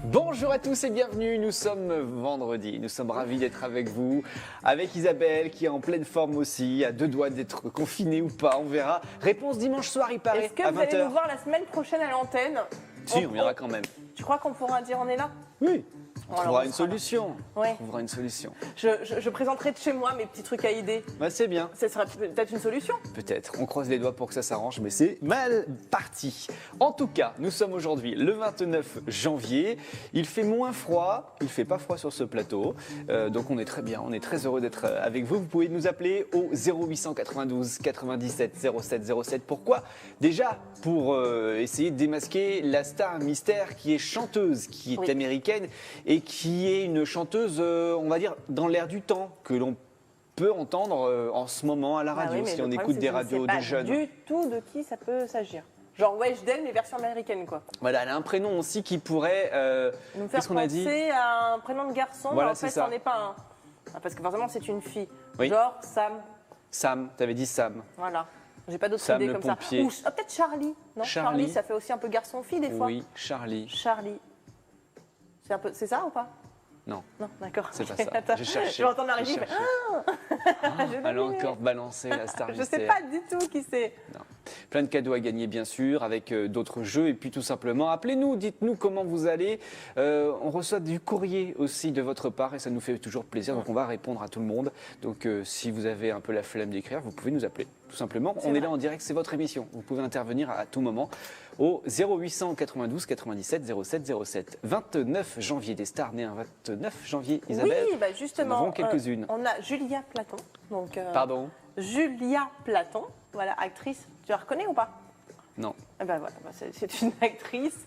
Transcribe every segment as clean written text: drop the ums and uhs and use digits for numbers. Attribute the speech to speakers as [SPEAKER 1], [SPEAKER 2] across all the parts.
[SPEAKER 1] Bonjour à tous et bienvenue, nous sommes vendredi, nous sommes ravis d'être avec vous, avec Isabelle qui est en pleine forme aussi, à deux doigts d'être confinée ou pas, on verra. Réponse dimanche soir, il paraît,
[SPEAKER 2] Est-ce que
[SPEAKER 1] à
[SPEAKER 2] vous allez
[SPEAKER 1] 20h.
[SPEAKER 2] nous voir la semaine prochaine à l'antenne?
[SPEAKER 1] Si, on ira quand même.
[SPEAKER 2] Tu crois qu'on pourra dire on est là?
[SPEAKER 1] Oui, on
[SPEAKER 2] Alors,
[SPEAKER 1] trouvera
[SPEAKER 2] on
[SPEAKER 1] une
[SPEAKER 2] sera là.
[SPEAKER 1] solution.
[SPEAKER 2] Ouais.
[SPEAKER 1] On trouvera une solution.
[SPEAKER 2] Je présenterai de chez moi mes petits trucs à idées.
[SPEAKER 1] Bah, c'est bien.
[SPEAKER 2] Ce serait peut-être une solution.
[SPEAKER 1] Peut-être, on croise les doigts pour que ça s'arrange, mais c'est mal parti. En tout cas, nous sommes aujourd'hui le 29 janvier. Il fait moins froid, il fait pas froid sur ce plateau, donc on est très bien, on est très heureux d'être avec vous. Vous pouvez nous appeler au 0892 97 07 07. Pourquoi? Déjà pour essayer de démasquer la star mystère qui est chanteuse, qui est
[SPEAKER 2] Oui.
[SPEAKER 1] américaine et qui est une chanteuse, on va dire, dans l'air du temps, que l'on peut entendre en ce moment à la
[SPEAKER 2] Ah
[SPEAKER 1] radio,
[SPEAKER 2] oui, mais
[SPEAKER 1] si
[SPEAKER 2] le
[SPEAKER 1] on
[SPEAKER 2] problème,
[SPEAKER 1] écoute
[SPEAKER 2] c'est
[SPEAKER 1] des
[SPEAKER 2] que je
[SPEAKER 1] radios
[SPEAKER 2] sais pas
[SPEAKER 1] de jeunes.
[SPEAKER 2] du tout de qui ça peut s'agir. Genre Weshden, mais version américaine, quoi.
[SPEAKER 1] Voilà, elle a un prénom aussi qui pourrait.
[SPEAKER 2] Nous faire
[SPEAKER 1] Qu'est-ce qu'on a dit?
[SPEAKER 2] penser à un prénom de garçon,
[SPEAKER 1] Voilà,
[SPEAKER 2] mais en
[SPEAKER 1] c'est
[SPEAKER 2] fait,
[SPEAKER 1] ça.
[SPEAKER 2] c'en est pas un. Ah, parce que forcément, c'est une fille.
[SPEAKER 1] Oui.
[SPEAKER 2] Genre Sam,
[SPEAKER 1] Sam, t'avais dit Sam.
[SPEAKER 2] voilà. J'ai pas d'autres
[SPEAKER 1] Sam,
[SPEAKER 2] idées
[SPEAKER 1] le
[SPEAKER 2] comme
[SPEAKER 1] pompier.
[SPEAKER 2] ça. Ou peut-être Charlie. Non,
[SPEAKER 1] Charlie.
[SPEAKER 2] ça fait aussi un peu garçon-fille des fois.
[SPEAKER 1] Oui, Charlie.
[SPEAKER 2] Charlie. C'est ça ou pas?
[SPEAKER 1] Non,
[SPEAKER 2] Non, d'accord.
[SPEAKER 1] c'est pas
[SPEAKER 2] Ok,
[SPEAKER 1] ça.
[SPEAKER 2] attends.
[SPEAKER 1] J'ai cherché.
[SPEAKER 2] Je vais entendre la régie.
[SPEAKER 1] J'ai
[SPEAKER 2] mais-
[SPEAKER 1] cherché.
[SPEAKER 2] J'ai
[SPEAKER 1] Elle a
[SPEAKER 2] deviné.
[SPEAKER 1] encore balancé la star
[SPEAKER 2] Je
[SPEAKER 1] mystère.
[SPEAKER 2] sais pas du tout qui c'est.
[SPEAKER 1] Non. Plein de cadeaux à gagner, bien sûr, avec d'autres jeux. Et puis, tout simplement, appelez-nous, dites-nous comment vous allez. On reçoit du courrier aussi de votre part et ça nous fait toujours plaisir. Donc, on va répondre à tout le monde. Donc, si vous avez un peu la flemme d'écrire, vous pouvez nous appeler. Tout simplement, on est
[SPEAKER 2] vrai.
[SPEAKER 1] là en direct, c'est votre émission. Vous pouvez intervenir à tout moment au 0892 97 07 07. 29 janvier, des stars nées un 29 janvier, Isabelle.
[SPEAKER 2] Oui, bah justement.
[SPEAKER 1] Nous en avons quelques-unes.
[SPEAKER 2] On a Julia Platon. Donc,
[SPEAKER 1] Pardon?
[SPEAKER 2] Julia Platon, voilà, actrice. Tu la reconnais ou pas?
[SPEAKER 1] Non.
[SPEAKER 2] Eh ben voilà, bah, c'est une actrice,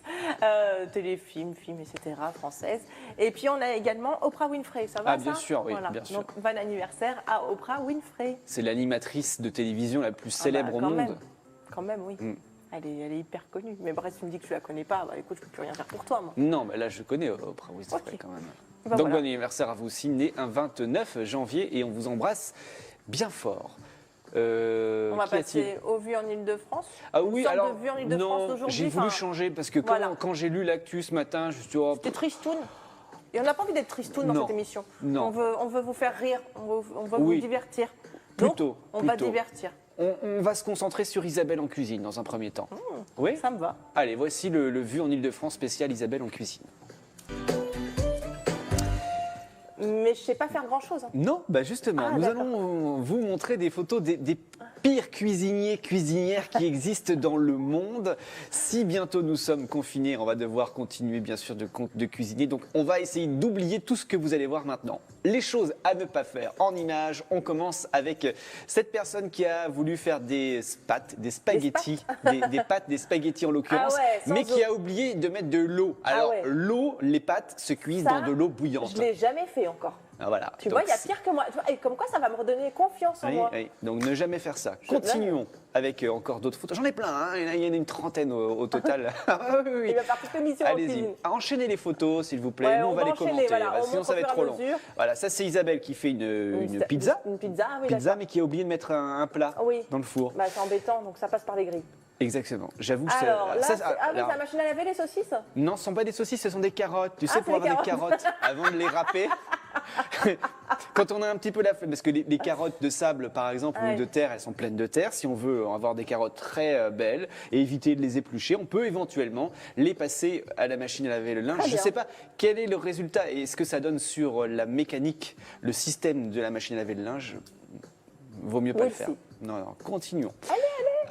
[SPEAKER 2] téléfilm, film, etc., française. Et puis on a également Oprah Winfrey, ça va
[SPEAKER 1] Ah, bien
[SPEAKER 2] ça
[SPEAKER 1] sûr, oui,
[SPEAKER 2] Voilà.
[SPEAKER 1] bien sûr.
[SPEAKER 2] Donc bon anniversaire à Oprah Winfrey.
[SPEAKER 1] C'est l'animatrice de télévision la plus célèbre au
[SPEAKER 2] quand
[SPEAKER 1] monde.
[SPEAKER 2] même. Quand même, oui.
[SPEAKER 1] Mm.
[SPEAKER 2] Elle est hyper connue. Mais bref, si tu me dis que tu la connais pas, bah écoute, je peux plus rien faire pour toi, moi.
[SPEAKER 1] Non, mais là je connais Oprah Winfrey
[SPEAKER 2] Ok.
[SPEAKER 1] quand même.
[SPEAKER 2] Bah,
[SPEAKER 1] Donc
[SPEAKER 2] voilà.
[SPEAKER 1] bon anniversaire à vous aussi, né un 29 janvier et on vous embrasse bien fort.
[SPEAKER 2] On va
[SPEAKER 1] Qu'y a-t-il?
[SPEAKER 2] passer aux vues en Ile-de-France.
[SPEAKER 1] Ah
[SPEAKER 2] Une
[SPEAKER 1] oui,
[SPEAKER 2] sorte
[SPEAKER 1] alors
[SPEAKER 2] de vue en Ile-de-France
[SPEAKER 1] non,
[SPEAKER 2] d'aujourd'hui,
[SPEAKER 1] j'ai voulu
[SPEAKER 2] enfin,
[SPEAKER 1] changer parce que
[SPEAKER 2] voilà.
[SPEAKER 1] quand j'ai lu l'actu ce matin, je me suis dit, oh,
[SPEAKER 2] C'était tristoun. Et on n'a pas envie d'être tristoun dans
[SPEAKER 1] Non.
[SPEAKER 2] cette émission.
[SPEAKER 1] Non.
[SPEAKER 2] On veut vous faire rire, on veut
[SPEAKER 1] Oui.
[SPEAKER 2] vous divertir.
[SPEAKER 1] Plutôt,
[SPEAKER 2] Donc, on va
[SPEAKER 1] plutôt.
[SPEAKER 2] divertir.
[SPEAKER 1] on va se concentrer sur Isabelle en cuisine dans un premier temps. Oui.
[SPEAKER 2] Ça me va.
[SPEAKER 1] Allez, voici le Vue en Ile-de-France spécial Isabelle en cuisine.
[SPEAKER 2] Mais je sais pas faire grand-chose. hein.
[SPEAKER 1] Non, bah justement,
[SPEAKER 2] Ah,
[SPEAKER 1] nous
[SPEAKER 2] d'accord.
[SPEAKER 1] allons vous montrer des photos des pires cuisiniers, cuisinières qui existent dans le monde. Si bientôt nous sommes confinés, on va devoir continuer bien sûr de cuisiner. Donc on va essayer d'oublier tout ce que vous allez voir maintenant. Les choses à ne pas faire en images. On commence avec cette personne qui a voulu faire des spaghettis, des pâtes, des spaghettis en l'occurrence,
[SPEAKER 2] Ah ouais, sans
[SPEAKER 1] mais qui
[SPEAKER 2] eau.
[SPEAKER 1] a oublié de mettre de l'eau. Alors
[SPEAKER 2] ouais.
[SPEAKER 1] l'eau, les pâtes se cuisent
[SPEAKER 2] Ça,
[SPEAKER 1] dans de l'eau bouillante.
[SPEAKER 2] Je l'ai jamais fait encore.
[SPEAKER 1] Ah, voilà.
[SPEAKER 2] Tu
[SPEAKER 1] Donc,
[SPEAKER 2] vois, il y a pire que moi. Tu vois, et comme quoi, ça va me redonner confiance en
[SPEAKER 1] oui,
[SPEAKER 2] moi.
[SPEAKER 1] oui. Donc ne jamais faire ça.
[SPEAKER 2] Je-
[SPEAKER 1] Continuons avec encore d'autres photos. J'en ai plein, hein. Il y en a une trentaine au total. Ah oui, oui.
[SPEAKER 2] Il va faire toute l'émission en
[SPEAKER 1] Allez-y,
[SPEAKER 2] cuisine.
[SPEAKER 1] enchaînez les photos s'il vous plaît.
[SPEAKER 2] Ouais,
[SPEAKER 1] Nous on
[SPEAKER 2] on
[SPEAKER 1] va
[SPEAKER 2] va
[SPEAKER 1] les
[SPEAKER 2] enchaîner,
[SPEAKER 1] commenter,
[SPEAKER 2] voilà. On
[SPEAKER 1] sinon
[SPEAKER 2] montre
[SPEAKER 1] ça
[SPEAKER 2] au
[SPEAKER 1] va être
[SPEAKER 2] fur
[SPEAKER 1] trop
[SPEAKER 2] et à
[SPEAKER 1] long.
[SPEAKER 2] mesure.
[SPEAKER 1] Voilà, ça c'est Isabelle qui fait une pizza.
[SPEAKER 2] Une pizza, oui,
[SPEAKER 1] Pizza
[SPEAKER 2] d'accord.
[SPEAKER 1] mais qui a oublié de mettre un plat
[SPEAKER 2] Oui.
[SPEAKER 1] dans le four.
[SPEAKER 2] Bah, c'est embêtant, donc ça passe par les grilles.
[SPEAKER 1] Exactement. J'avoue
[SPEAKER 2] Alors, là,
[SPEAKER 1] ça,
[SPEAKER 2] c'est oui,
[SPEAKER 1] alors,
[SPEAKER 2] c'est la machine à laver les saucisses.
[SPEAKER 1] non, ce sont pas des saucisses, ce sont des carottes. Tu sais,
[SPEAKER 2] c'est
[SPEAKER 1] pour
[SPEAKER 2] des
[SPEAKER 1] avoir des carottes, avant de les râper, quand on a un petit peu la flemme, parce que les carottes de sable, par exemple,
[SPEAKER 2] Ouais.
[SPEAKER 1] ou de terre, elles sont pleines de terre. Si on veut avoir des carottes très belles et éviter de les éplucher, on peut éventuellement les passer à la machine à laver le linge.
[SPEAKER 2] Très
[SPEAKER 1] Je ne
[SPEAKER 2] bien.
[SPEAKER 1] sais pas quel est le résultat et ce que ça donne sur la mécanique, le système de la machine à laver le linge. Vaut mieux pas
[SPEAKER 2] Oui,
[SPEAKER 1] le faire.
[SPEAKER 2] si.
[SPEAKER 1] Non, non, continuons.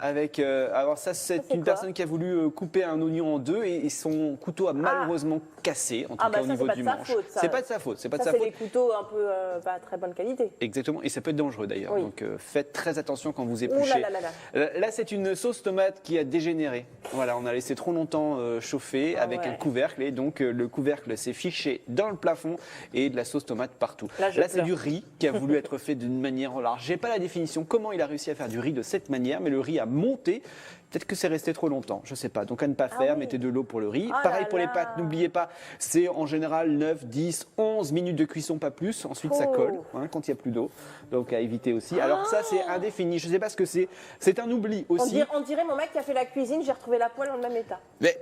[SPEAKER 1] Avec, alors ça, c'est
[SPEAKER 2] c'est
[SPEAKER 1] une
[SPEAKER 2] quoi
[SPEAKER 1] personne qui a voulu couper un oignon en deux et son couteau a malheureusement cassé, en tout
[SPEAKER 2] Ah,
[SPEAKER 1] cas
[SPEAKER 2] bah
[SPEAKER 1] au
[SPEAKER 2] ça,
[SPEAKER 1] niveau
[SPEAKER 2] c'est pas
[SPEAKER 1] du
[SPEAKER 2] de sa
[SPEAKER 1] manche.
[SPEAKER 2] faute, ça.
[SPEAKER 1] C'est pas de sa faute, c'est pas de
[SPEAKER 2] Ça,
[SPEAKER 1] sa
[SPEAKER 2] c'est
[SPEAKER 1] faute.
[SPEAKER 2] des couteaux un peu pas très bonne qualité.
[SPEAKER 1] Exactement, et ça peut être dangereux d'ailleurs.
[SPEAKER 2] Oui.
[SPEAKER 1] Donc faites très attention quand vous
[SPEAKER 2] Ouh
[SPEAKER 1] épluchez.
[SPEAKER 2] là là là là.
[SPEAKER 1] Là, c'est une sauce tomate qui a dégénéré. Voilà, on a laissé trop longtemps chauffer
[SPEAKER 2] Ah
[SPEAKER 1] avec
[SPEAKER 2] ouais.
[SPEAKER 1] un couvercle et donc le couvercle s'est fiché dans le plafond et de la sauce tomate partout.
[SPEAKER 2] Là, je
[SPEAKER 1] c'est
[SPEAKER 2] pleure.
[SPEAKER 1] du riz qui a voulu être fait d'une manière. Alors, j'ai pas la définition comment il a réussi à faire du riz de cette manière, mais le riz a monté. Peut-être que c'est resté trop longtemps, je sais pas. Donc à ne pas faire,
[SPEAKER 2] oui.
[SPEAKER 1] mettez de l'eau pour le riz.
[SPEAKER 2] Ah
[SPEAKER 1] Pareil
[SPEAKER 2] là
[SPEAKER 1] pour les
[SPEAKER 2] là.
[SPEAKER 1] pâtes, n'oubliez pas, c'est en général 9, 10, 11 minutes de cuisson, pas plus. Ensuite ça
[SPEAKER 2] Oh.
[SPEAKER 1] colle hein, quand il n'y a plus d'eau. Donc à éviter aussi. Alors ça c'est indéfini, je sais pas ce que c'est. C'est un oubli aussi.
[SPEAKER 2] On dirait mon mec qui a fait la cuisine, j'ai retrouvé la poêle dans le même état.
[SPEAKER 1] Mais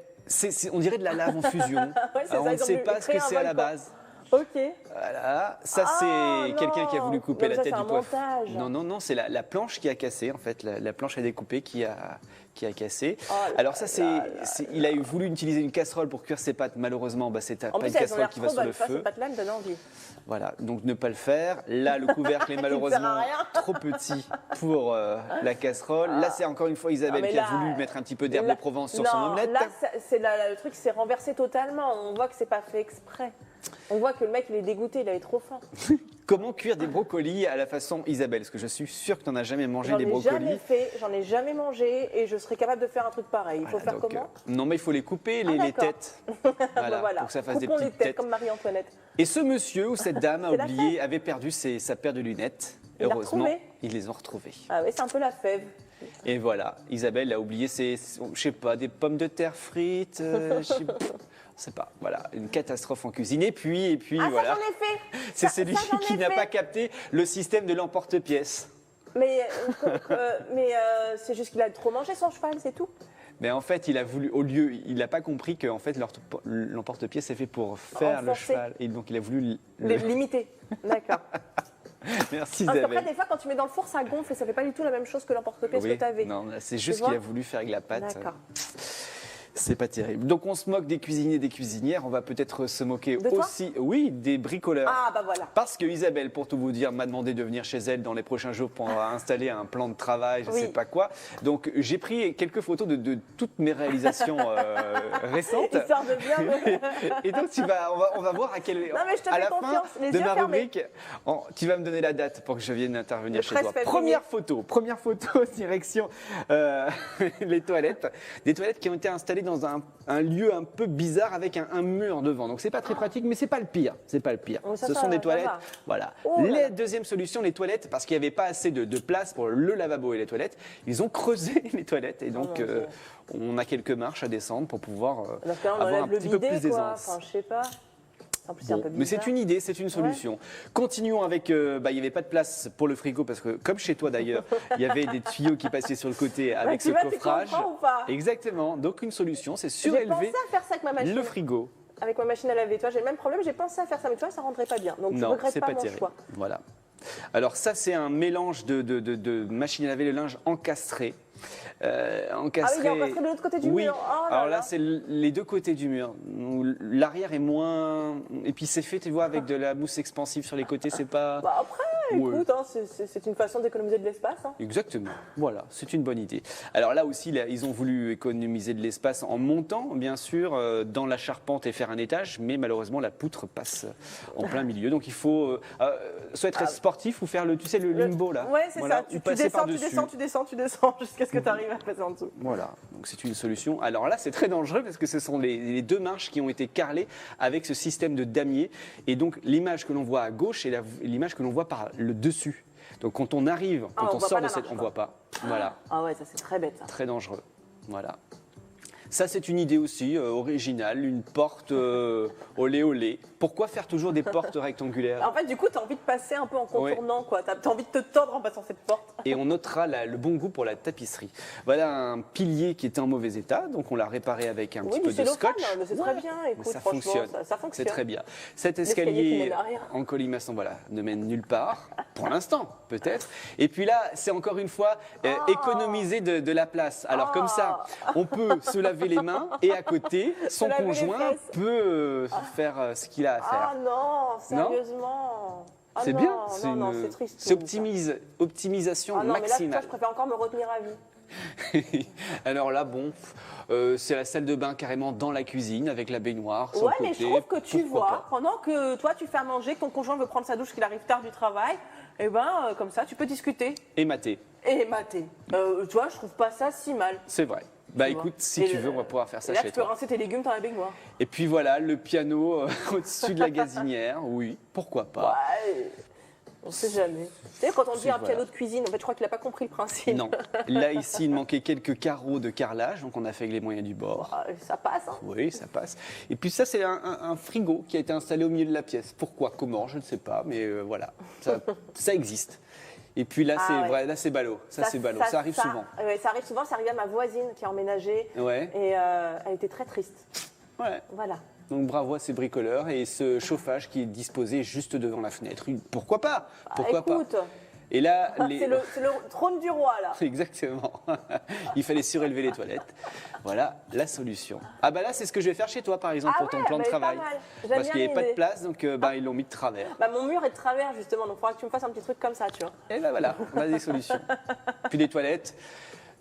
[SPEAKER 1] On dirait de la lave en fusion.
[SPEAKER 2] Ouais, c'est
[SPEAKER 1] Alors,
[SPEAKER 2] ça,
[SPEAKER 1] on ne
[SPEAKER 2] ils ont
[SPEAKER 1] sait
[SPEAKER 2] voulu
[SPEAKER 1] pas ce que
[SPEAKER 2] créer un
[SPEAKER 1] c'est à la
[SPEAKER 2] volcan.
[SPEAKER 1] base.
[SPEAKER 2] Ok.
[SPEAKER 1] Voilà, ça
[SPEAKER 2] Ah,
[SPEAKER 1] c'est quelqu'un qui a voulu
[SPEAKER 2] non.
[SPEAKER 1] couper
[SPEAKER 2] Non,
[SPEAKER 1] la
[SPEAKER 2] ça,
[SPEAKER 1] tête
[SPEAKER 2] c'est
[SPEAKER 1] du
[SPEAKER 2] un
[SPEAKER 1] poisson.
[SPEAKER 2] montage.
[SPEAKER 1] Non, c'est la planche qui a cassé en fait, la planche à découper qui a cassé.
[SPEAKER 2] Oh là
[SPEAKER 1] Alors ça
[SPEAKER 2] là
[SPEAKER 1] il a voulu utiliser une casserole pour cuire ses pâtes, malheureusement c'est
[SPEAKER 2] En
[SPEAKER 1] pas
[SPEAKER 2] plus,
[SPEAKER 1] une
[SPEAKER 2] elles ont
[SPEAKER 1] casserole
[SPEAKER 2] l'air
[SPEAKER 1] qui va
[SPEAKER 2] trop
[SPEAKER 1] sur le
[SPEAKER 2] bonnes. Ça,
[SPEAKER 1] feu.
[SPEAKER 2] ces pâtes-là me donnent envie.
[SPEAKER 1] Voilà, donc ne pas le faire. Là le couvercle est
[SPEAKER 2] sert à
[SPEAKER 1] malheureusement
[SPEAKER 2] rien.
[SPEAKER 1] trop petit pour la casserole. Là c'est encore une fois Isabelle
[SPEAKER 2] mais
[SPEAKER 1] qui a
[SPEAKER 2] là,
[SPEAKER 1] voulu mettre un petit peu d'herbe
[SPEAKER 2] Là-
[SPEAKER 1] de Provence sur
[SPEAKER 2] non,
[SPEAKER 1] son omelette.
[SPEAKER 2] Là, le truc s'est renversé totalement. On voit que c'est pas fait exprès. On voit que le mec, il est dégoûté, il avait trop faim.
[SPEAKER 1] Comment cuire des brocolis à la façon Isabelle? Parce que je suis sûr que tu n'en as jamais mangé
[SPEAKER 2] J'en
[SPEAKER 1] des
[SPEAKER 2] ai
[SPEAKER 1] brocolis.
[SPEAKER 2] jamais fait, j'en ai jamais mangé et je serais capable de faire un truc pareil. Il faut
[SPEAKER 1] Voilà,
[SPEAKER 2] faire
[SPEAKER 1] donc,
[SPEAKER 2] comment
[SPEAKER 1] non, mais il faut les couper,
[SPEAKER 2] Ah,
[SPEAKER 1] les
[SPEAKER 2] d'accord.
[SPEAKER 1] têtes.
[SPEAKER 2] Voilà.
[SPEAKER 1] Voilà, pour que ça fasse des
[SPEAKER 2] Coupons les
[SPEAKER 1] petites
[SPEAKER 2] têtes
[SPEAKER 1] têtes.
[SPEAKER 2] comme Marie-Antoinette.
[SPEAKER 1] Et ce monsieur ou cette dame a
[SPEAKER 2] C'est la
[SPEAKER 1] oublié, avait perdu sa paire de lunettes.
[SPEAKER 2] Il l'a
[SPEAKER 1] Heureusement,
[SPEAKER 2] retrouvé
[SPEAKER 1] ils les ont retrouvées.
[SPEAKER 2] Ah oui, c'est un peu la fève.
[SPEAKER 1] Et voilà, Isabelle a oublié je sais pas, des pommes de terre frites, je sais pas, voilà, une catastrophe en cuisine. Et puis
[SPEAKER 2] Ah,
[SPEAKER 1] voilà,
[SPEAKER 2] ça j'en ai fait.
[SPEAKER 1] c'est
[SPEAKER 2] Ça,
[SPEAKER 1] celui
[SPEAKER 2] j'en ai
[SPEAKER 1] qui n'a
[SPEAKER 2] fait.
[SPEAKER 1] pas capté le système de l'emporte-pièce.
[SPEAKER 2] Mais, c'est juste qu'il a trop mangé son cheval, c'est tout.
[SPEAKER 1] Mais en fait, il a voulu, au lieu, il n'a pas compris que en fait, l'emporte-pièce est fait pour faire le
[SPEAKER 2] Enfoncer.
[SPEAKER 1] cheval. Et donc, il a voulu.
[SPEAKER 2] Limité. D'accord.
[SPEAKER 1] Merci
[SPEAKER 2] Parce qu'après,
[SPEAKER 1] Isabelle.
[SPEAKER 2] des fois, quand tu mets dans le four, ça gonfle et ça fait pas du tout la même chose que l'emporte-pièce que tu avais.
[SPEAKER 1] non, là, c'est juste
[SPEAKER 2] vois
[SPEAKER 1] qu'il a voulu faire avec la pâte.
[SPEAKER 2] D'accord.
[SPEAKER 1] C'est pas terrible. Donc on se moque des cuisiniers et des cuisinières. On va peut-être se moquer
[SPEAKER 2] De toi
[SPEAKER 1] aussi, oui, des bricoleurs.
[SPEAKER 2] Ah, bah voilà.
[SPEAKER 1] Parce que Isabelle, pour tout vous dire, m'a demandé de venir chez elle dans les prochains jours pour installer un plan de travail, je ne
[SPEAKER 2] Oui.
[SPEAKER 1] sais pas quoi. Donc j'ai pris quelques photos de toutes mes réalisations récentes.
[SPEAKER 2] Histoire de bien.
[SPEAKER 1] Et donc on va voir à quelle
[SPEAKER 2] Non, mais je te
[SPEAKER 1] à
[SPEAKER 2] fais
[SPEAKER 1] la fin
[SPEAKER 2] confiance, les
[SPEAKER 1] de
[SPEAKER 2] yeux
[SPEAKER 1] ma
[SPEAKER 2] fermés.
[SPEAKER 1] rubrique, tu vas me donner la date pour que je vienne intervenir
[SPEAKER 2] Le
[SPEAKER 1] chez toi.
[SPEAKER 2] 13 février.
[SPEAKER 1] Première photo direction les toilettes. Des toilettes qui ont été installées dans un lieu un peu bizarre avec un mur devant. Donc c'est pas très pratique, mais c'est pas le pire. C'est pas le pire.
[SPEAKER 2] Oh, ça,
[SPEAKER 1] Ce
[SPEAKER 2] ça
[SPEAKER 1] sont des
[SPEAKER 2] va,
[SPEAKER 1] toilettes.
[SPEAKER 2] ça va.
[SPEAKER 1] Voilà.
[SPEAKER 2] Oh là là.
[SPEAKER 1] Deuxième solution, les toilettes, parce qu'il n'y avait pas assez de place pour le lavabo et les toilettes. Ils ont creusé les toilettes et donc
[SPEAKER 2] mon Dieu.
[SPEAKER 1] on a quelques marches à descendre pour pouvoir
[SPEAKER 2] Dans ce cas-là, on
[SPEAKER 1] avoir un
[SPEAKER 2] enlève le
[SPEAKER 1] petit peu plus
[SPEAKER 2] bidet, quoi.
[SPEAKER 1] d'aisance.
[SPEAKER 2] Enfin, je sais pas. En plus, c'est un
[SPEAKER 1] Bon,
[SPEAKER 2] peu
[SPEAKER 1] mais
[SPEAKER 2] bizarre.
[SPEAKER 1] c'est une idée, c'est une solution. Continuons avec. Il n'y avait pas de place pour le frigo parce que, comme chez toi d'ailleurs, il y avait des tuyaux qui passaient sur le côté avec
[SPEAKER 2] tu
[SPEAKER 1] ce
[SPEAKER 2] vois, tu
[SPEAKER 1] coffrage.
[SPEAKER 2] comprends ou pas
[SPEAKER 1] Exactement. Donc une solution, c'est
[SPEAKER 2] J'ai pensé
[SPEAKER 1] surélever
[SPEAKER 2] à faire ça avec ma machine.
[SPEAKER 1] le frigo.
[SPEAKER 2] Avec ma machine à laver. Toi, j'ai le même problème. J'ai pensé à faire ça, mais toi, ça rentrait pas bien. Donc, je
[SPEAKER 1] Non,
[SPEAKER 2] regrette
[SPEAKER 1] c'est
[SPEAKER 2] pas
[SPEAKER 1] pas
[SPEAKER 2] mon
[SPEAKER 1] terrible.
[SPEAKER 2] choix.
[SPEAKER 1] Voilà. Alors ça, c'est un mélange de machine à laver le linge encastré.
[SPEAKER 2] Ah oui, il est encastré de l'autre côté du
[SPEAKER 1] oui.
[SPEAKER 2] mur. Oh
[SPEAKER 1] Alors là, c'est les deux côtés du mur. L'arrière est moins. Et puis c'est fait, tu vois, avec de la mousse expansive sur les côtés, c'est pas.
[SPEAKER 2] Bah après,
[SPEAKER 1] Ouais.
[SPEAKER 2] écoute, hein, c'est une façon d'économiser de l'espace. Hein.
[SPEAKER 1] Exactement, voilà, c'est une bonne idée. Alors là aussi, ils ont voulu économiser de l'espace en montant, bien sûr, dans la charpente et faire un étage, mais malheureusement, la poutre passe en plein milieu. Donc il faut soit être sportif ou faire le limbo là.
[SPEAKER 2] Ouais, c'est
[SPEAKER 1] Voilà,
[SPEAKER 2] ça.
[SPEAKER 1] ou
[SPEAKER 2] Tu
[SPEAKER 1] passer
[SPEAKER 2] descends, tu
[SPEAKER 1] par-dessus.
[SPEAKER 2] descends, tu descends jusqu'à ce que tu arrives à passer en dessous.
[SPEAKER 1] Voilà, donc c'est une solution. Alors là, c'est très dangereux parce que ce sont les deux marches qui ont été carrelées avec ce système de damier. Et donc l'image que l'on voit à gauche est l'image que l'on voit par le dessus. Donc quand on arrive, quand
[SPEAKER 2] on
[SPEAKER 1] on
[SPEAKER 2] voit
[SPEAKER 1] sort
[SPEAKER 2] pas
[SPEAKER 1] de
[SPEAKER 2] la
[SPEAKER 1] cette,
[SPEAKER 2] marche,
[SPEAKER 1] on
[SPEAKER 2] quoi.
[SPEAKER 1] voit pas. Voilà.
[SPEAKER 2] Ah ouais, ça c'est très bête ça.
[SPEAKER 1] Très dangereux. Voilà. Ça, c'est une idée aussi originale, une porte olé olé. Pourquoi faire toujours des portes rectangulaires?
[SPEAKER 2] En fait, du coup, tu as envie de passer un peu en contournant, quoi. Tu as envie de te tordre en passant cette porte.
[SPEAKER 1] Et on notera le bon goût pour la tapisserie. Voilà un pilier qui était en mauvais état, donc on l'a réparé avec un
[SPEAKER 2] Oui,
[SPEAKER 1] petit
[SPEAKER 2] du
[SPEAKER 1] peu de
[SPEAKER 2] cellophane,
[SPEAKER 1] scotch.
[SPEAKER 2] mais c'est très bien.
[SPEAKER 1] Mais
[SPEAKER 2] Écoute,
[SPEAKER 1] ça
[SPEAKER 2] franchement,
[SPEAKER 1] fonctionne.
[SPEAKER 2] ça
[SPEAKER 1] C'est
[SPEAKER 2] fonctionne.
[SPEAKER 1] très bien. Cet
[SPEAKER 2] L'escalier qui
[SPEAKER 1] escalier
[SPEAKER 2] mène à rien.
[SPEAKER 1] en colimaçon, voilà, ne mène nulle part, pour l'instant, peut-être. Et puis là, c'est encore une fois économiser de la place. Alors comme ça, on peut se laver les mains et à côté, son
[SPEAKER 2] laver les
[SPEAKER 1] conjoint
[SPEAKER 2] fesses.
[SPEAKER 1] peut faire ce qu'il a à faire.
[SPEAKER 2] Ah non, sérieusement. Ah
[SPEAKER 1] C'est
[SPEAKER 2] non,
[SPEAKER 1] bien,
[SPEAKER 2] non, c'est triste.
[SPEAKER 1] c'est optimisation
[SPEAKER 2] Ah non, mais là, tu vois,
[SPEAKER 1] maximale.
[SPEAKER 2] je préfère encore me retenir à vie.
[SPEAKER 1] Alors là, bon, c'est la salle de bain carrément dans la cuisine avec la baignoire. sur
[SPEAKER 2] Ouais,
[SPEAKER 1] le
[SPEAKER 2] mais
[SPEAKER 1] côté.
[SPEAKER 2] je trouve que tu
[SPEAKER 1] Pourquoi
[SPEAKER 2] vois,
[SPEAKER 1] pas.
[SPEAKER 2] pendant que toi, tu fais à manger, que ton conjoint veut prendre sa douche, qu'il arrive tard du travail, et ben, comme ça, tu peux discuter
[SPEAKER 1] Et mater,
[SPEAKER 2] et mater. Tu vois, je trouve pas ça si mal.
[SPEAKER 1] c'est vrai. Bah
[SPEAKER 2] Tu vois.
[SPEAKER 1] écoute, si
[SPEAKER 2] Et
[SPEAKER 1] tu veux, on va pouvoir faire
[SPEAKER 2] Et
[SPEAKER 1] ça
[SPEAKER 2] là,
[SPEAKER 1] chez
[SPEAKER 2] tu peux
[SPEAKER 1] toi.
[SPEAKER 2] rincer tes légumes dans la baignoire.
[SPEAKER 1] Et puis voilà, le piano au-dessus de la gazinière, oui, pourquoi pas.
[SPEAKER 2] Ouais, on sait jamais. Tu sais, quand on dit un
[SPEAKER 1] Voilà.
[SPEAKER 2] piano de cuisine, en fait, je crois qu'il n'a pas compris le principe.
[SPEAKER 1] Non, là ici, il manquait quelques carreaux de carrelage, donc on a fait avec les moyens du bord.
[SPEAKER 2] Ah, ça passe, hein.
[SPEAKER 1] Oui, ça passe. Et puis ça, c'est un frigo qui a été installé au milieu de la pièce. Pourquoi, comment, je ne sais pas, mais voilà, ça existe. Et puis là,
[SPEAKER 2] Ah
[SPEAKER 1] c'est
[SPEAKER 2] ouais.
[SPEAKER 1] vrai, là c'est ballot. Ça, c'est ballot. Ça arrive souvent.
[SPEAKER 2] Ouais, ça arrive souvent. Ça arrive à ma voisine qui a emménagé.
[SPEAKER 1] Ouais.
[SPEAKER 2] Et elle était très triste.
[SPEAKER 1] Ouais.
[SPEAKER 2] Voilà.
[SPEAKER 1] Donc bravo à ces bricoleurs et ce chauffage qui est disposé juste devant la fenêtre. Pourquoi pas? Pourquoi
[SPEAKER 2] Écoute,
[SPEAKER 1] pas? Et là,
[SPEAKER 2] c'est le trône du roi, là.
[SPEAKER 1] Exactement. Il fallait surélever les toilettes. Voilà la solution. Ah bah là, c'est ce que je vais faire chez toi, par exemple,
[SPEAKER 2] Ah
[SPEAKER 1] pour ton
[SPEAKER 2] ouais,
[SPEAKER 1] plan de
[SPEAKER 2] mais pas
[SPEAKER 1] travail.
[SPEAKER 2] mal. J'aime
[SPEAKER 1] Parce
[SPEAKER 2] bien
[SPEAKER 1] qu'il n'y avait pas de
[SPEAKER 2] l'idée.
[SPEAKER 1] place, donc ils l'ont mis de travers.
[SPEAKER 2] Bah, mon mur est de travers, justement. Donc, il faudra que tu me fasses un petit truc comme ça, tu vois.
[SPEAKER 1] Et ben voilà, on a des solutions. Puis des toilettes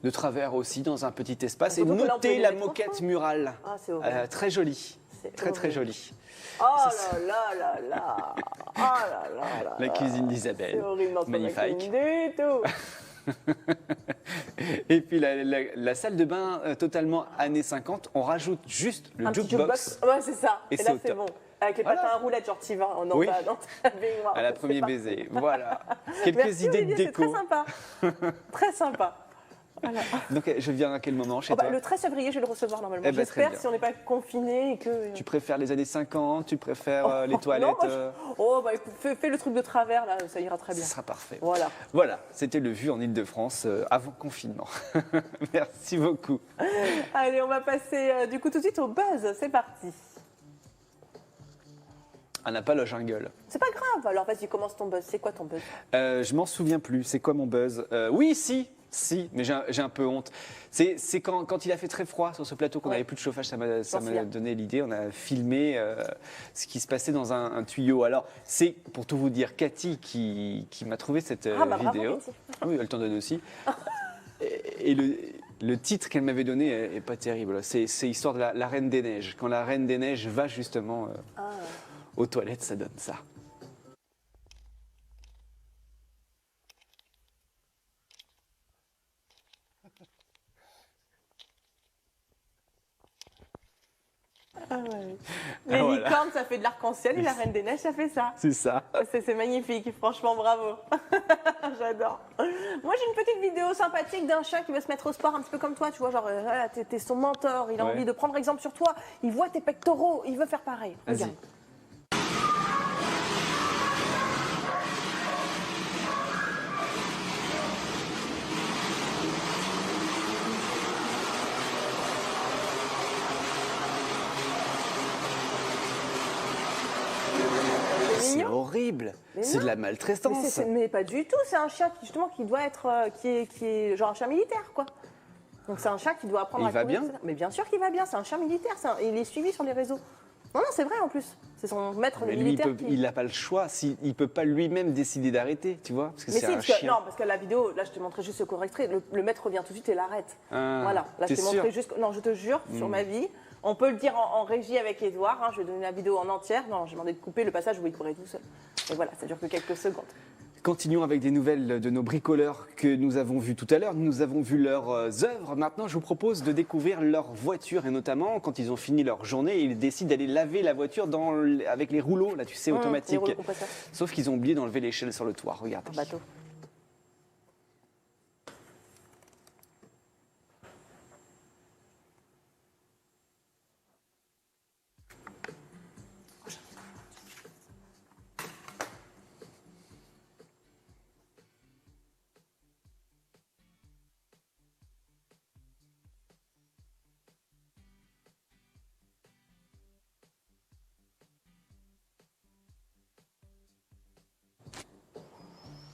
[SPEAKER 1] de travers aussi dans un petit espace. Et
[SPEAKER 2] Surtout que là, on peut
[SPEAKER 1] notez
[SPEAKER 2] les
[SPEAKER 1] la
[SPEAKER 2] mettre
[SPEAKER 1] moquette
[SPEAKER 2] ensemble.
[SPEAKER 1] murale.
[SPEAKER 2] Ah, c'est horrible.
[SPEAKER 1] Très jolie.
[SPEAKER 2] C'est
[SPEAKER 1] Très très
[SPEAKER 2] horrible.
[SPEAKER 1] jolie.
[SPEAKER 2] Oh là là là là. Oh là là là.
[SPEAKER 1] La cuisine
[SPEAKER 2] C'est
[SPEAKER 1] d'Isabelle.
[SPEAKER 2] horrible, notre
[SPEAKER 1] Magnifique.
[SPEAKER 2] cuisine du tout.
[SPEAKER 1] Et puis la salle de bain totalement années 50, on rajoute juste le
[SPEAKER 2] Un petit
[SPEAKER 1] jukebox
[SPEAKER 2] Ouais, c'est ça.
[SPEAKER 1] Et
[SPEAKER 2] Et,
[SPEAKER 1] c'est
[SPEAKER 2] là,
[SPEAKER 1] au
[SPEAKER 2] c'est
[SPEAKER 1] top.
[SPEAKER 2] bon. Avec les
[SPEAKER 1] Voilà.
[SPEAKER 2] patins à roulettes, genre t'y vas dans
[SPEAKER 1] Oui.
[SPEAKER 2] dans ta baignoire.
[SPEAKER 1] à la
[SPEAKER 2] C'est
[SPEAKER 1] premier
[SPEAKER 2] parfait.
[SPEAKER 1] baiser. Voilà. Quelques
[SPEAKER 2] Merci,
[SPEAKER 1] idées
[SPEAKER 2] Olivier,
[SPEAKER 1] de
[SPEAKER 2] c'est très
[SPEAKER 1] déco.
[SPEAKER 2] sympa. Très sympa. Voilà.
[SPEAKER 1] Donc je viens à quel moment chez
[SPEAKER 2] Oh, bah,
[SPEAKER 1] toi?
[SPEAKER 2] le 13 février, je vais le recevoir normalement.
[SPEAKER 1] Eh ben, très
[SPEAKER 2] J'espère
[SPEAKER 1] bien.
[SPEAKER 2] si on n'est pas confiné et que.
[SPEAKER 1] Tu préfères les années 50? Tu préfères les
[SPEAKER 2] Non,
[SPEAKER 1] toilettes
[SPEAKER 2] moi, Oh, bah écoute, fais le truc de travers, là, ça ira très
[SPEAKER 1] Ce
[SPEAKER 2] bien.
[SPEAKER 1] sera parfait.
[SPEAKER 2] Voilà.
[SPEAKER 1] Voilà, c'était le vu en Ile-de-France avant confinement. Merci beaucoup.
[SPEAKER 2] Allez, on va passer du coup tout de suite au buzz. C'est parti.
[SPEAKER 1] On n'a pas le jungle.
[SPEAKER 2] C'est pas grave, alors vas-y, commence ton buzz. C'est quoi ton buzz?
[SPEAKER 1] Je m'en souviens plus. C'est quoi mon buzz? Oui, si, mais j'ai un peu honte. C'est quand il a fait très froid sur ce plateau, qu'on
[SPEAKER 2] Ouais.
[SPEAKER 1] n'avait plus de chauffage, ça
[SPEAKER 2] J'en
[SPEAKER 1] m'a
[SPEAKER 2] souviens.
[SPEAKER 1] donné l'idée. On a filmé ce qui se passait dans un tuyau. Alors, c'est pour tout vous dire, Cathy qui m'a trouvé cette
[SPEAKER 2] Ah, bah, bravo,
[SPEAKER 1] vidéo.
[SPEAKER 2] Cathy.
[SPEAKER 1] Ah oui, elle t'en donne aussi. Et le titre qu'elle m'avait donné est pas terrible. C'est histoire de la Reine des Neiges. Quand la Reine des Neiges va justement
[SPEAKER 2] Ah.
[SPEAKER 1] aux toilettes, ça donne ça.
[SPEAKER 2] Ah ouais.
[SPEAKER 1] Ah,
[SPEAKER 2] Les
[SPEAKER 1] voilà.
[SPEAKER 2] licornes, ça fait de l'arc-en-ciel et la Reine des Neiges, ça fait ça.
[SPEAKER 1] C'est ça.
[SPEAKER 2] C'est magnifique, franchement, bravo. J'adore. Moi, j'ai une petite vidéo sympathique d'un chat qui veut se mettre au sport un petit peu comme toi, tu vois, genre, voilà, t'es son mentor, il a
[SPEAKER 1] Ouais.
[SPEAKER 2] envie de prendre exemple sur toi, il voit tes pectoraux, il veut faire pareil.
[SPEAKER 1] Vas-y.
[SPEAKER 2] Regarde.
[SPEAKER 1] C'est
[SPEAKER 2] mignon.
[SPEAKER 1] horrible.
[SPEAKER 2] Mais
[SPEAKER 1] C'est
[SPEAKER 2] non.
[SPEAKER 1] de la
[SPEAKER 2] Mais,
[SPEAKER 1] maltraitance.
[SPEAKER 2] mais pas du tout, c'est un chat qui, justement qui doit être, qui est genre un chat militaire, quoi. Donc c'est un chat qui doit apprendre
[SPEAKER 1] Il
[SPEAKER 2] à
[SPEAKER 1] va
[SPEAKER 2] courir,
[SPEAKER 1] bien
[SPEAKER 2] etc. Mais bien sûr qu'il va bien, c'est un chat militaire, il est suivi sur les réseaux. Non, non, c'est vrai en plus. C'est son maître
[SPEAKER 1] Mais lui,
[SPEAKER 2] militaire qui...
[SPEAKER 1] il n'a pas le choix. Il ne peut pas lui-même décider d'arrêter, tu vois, parce que
[SPEAKER 2] Mais
[SPEAKER 1] c'est
[SPEAKER 2] si,
[SPEAKER 1] un
[SPEAKER 2] parce que,
[SPEAKER 1] chien.
[SPEAKER 2] non, parce que la vidéo, là je t'ai montré juste ce court extrait, le maître revient tout de suite et l'arrête.
[SPEAKER 1] Ah,
[SPEAKER 2] Voilà, là je
[SPEAKER 1] t'es
[SPEAKER 2] t'ai montré
[SPEAKER 1] sûr
[SPEAKER 2] juste... Non, je te jure, sur ma vie, on peut le dire en régie avec Edouard, hein, je vais donner la vidéo en entière. Non, j'ai demandé de couper le passage où il courait tout seul. Et voilà, ça dure que quelques secondes.
[SPEAKER 1] Continuons avec des nouvelles de nos bricoleurs que nous avons vus tout à l'heure. Nous avons vu leurs œuvres. Maintenant, je vous propose de découvrir leur voiture. Et notamment, quand ils ont fini leur journée, ils décident d'aller laver la voiture avec les rouleaux, là, tu sais,
[SPEAKER 2] Les
[SPEAKER 1] automatiques.
[SPEAKER 2] rouleaux compresseurs.
[SPEAKER 1] Sauf qu'ils ont oublié d'enlever l'échelle sur le toit. Regarde.
[SPEAKER 2] Un bateau.